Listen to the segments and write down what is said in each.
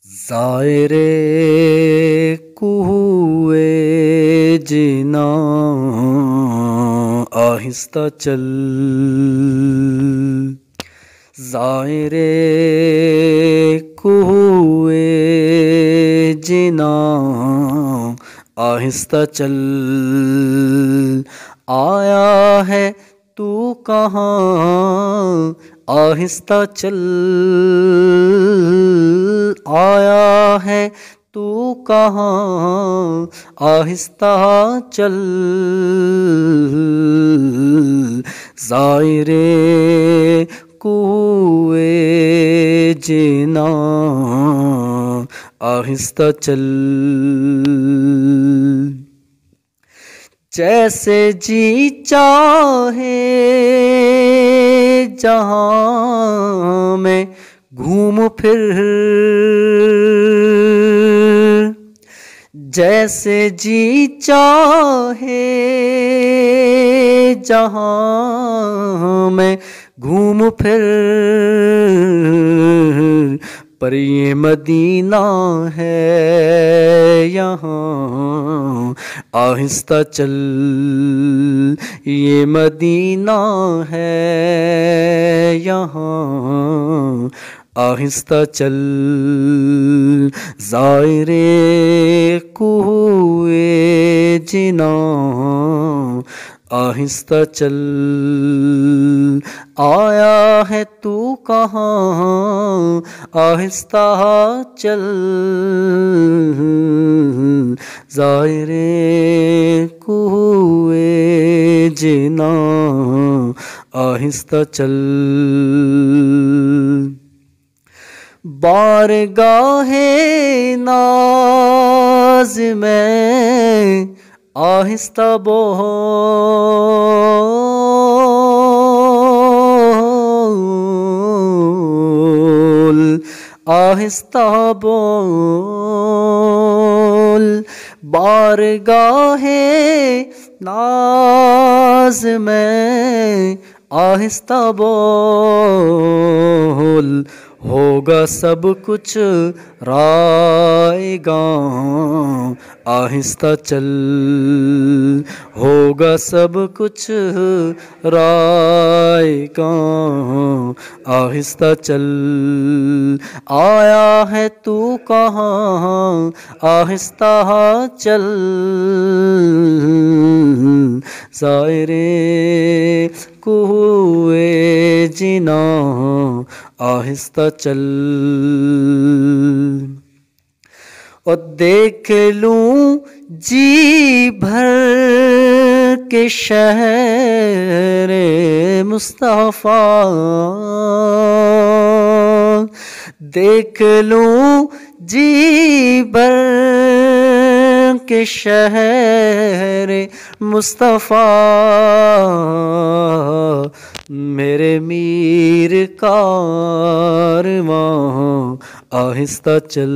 ظاہرے کوئے جنا آہستہ چل، ظاہرے کوئے جنا آہستہ چل، آیا ہے تو کہاں آہستہ چل، آیا ہے تو کہاں آہستہ چل، ظاہرے کوئے جنا آہستہ چل، جیسے جی چاہے جہاں میں گھوم پھر، جیسے جی چاہے جہاں میں گھوم پھر، پر یہ مدینہ ہے یہاں آہستہ چل، یہ مدینہ ہے یہاں آہستہ چل، ظاہرے کوئے جنا آہستہ چل، آیا ہے تو کہاں آہستہ چل، ظاہرے کوئے جنا آہستہ چل، بارگاہ ناز میں آہستہ بول، آہستہ بول، بارگاہ ناز میں آہستہ بول، ہوگا سب کچھ رائے گاں آہستہ چل، ہوگا سب کچھ رائے گاں آہستہ چل، آیا ہے تو کہاں آہستہ چل، ظاہرے کوئے جنا آہستہ چل، اور دیکھ لوں جی بھر کے شہر مصطفیٰ، دیکھ لوں جی بھر کے شہر مصطفیٰ، میرے میر کارواں آہستہ چل،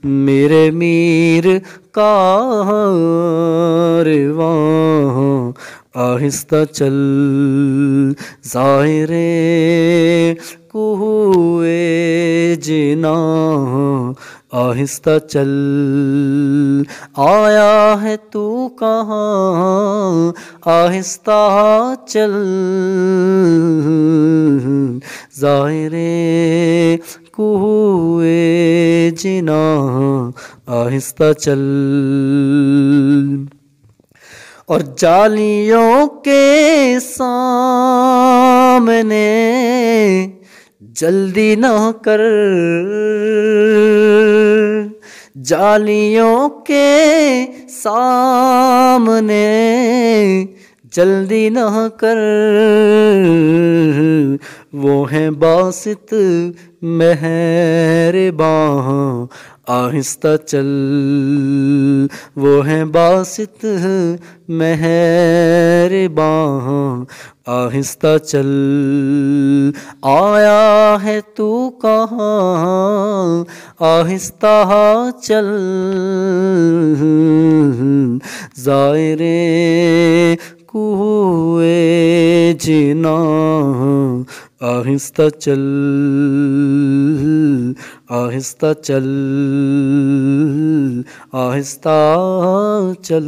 میرے میر کارواں آہستہ چل، ظاہرے کوئے جنا آہستہ چل، آیا ہے تو کہاں آہستہ چل، ظاہرے کوئے جنا آہستہ چل، اور جالیوں کے سامنے جلدی نہ کر، جالیوں کے سامنے جلدی نہ کر، وہ ہیں باسط مہرباں آہستہ چل، وہ ہیں باسط مہرباں آہستہ چل، آیا ہے تو کہاں آہستہ چل، ظاہرے کوئے جنا آہستہ چل، آہستہ چل آہستہ چل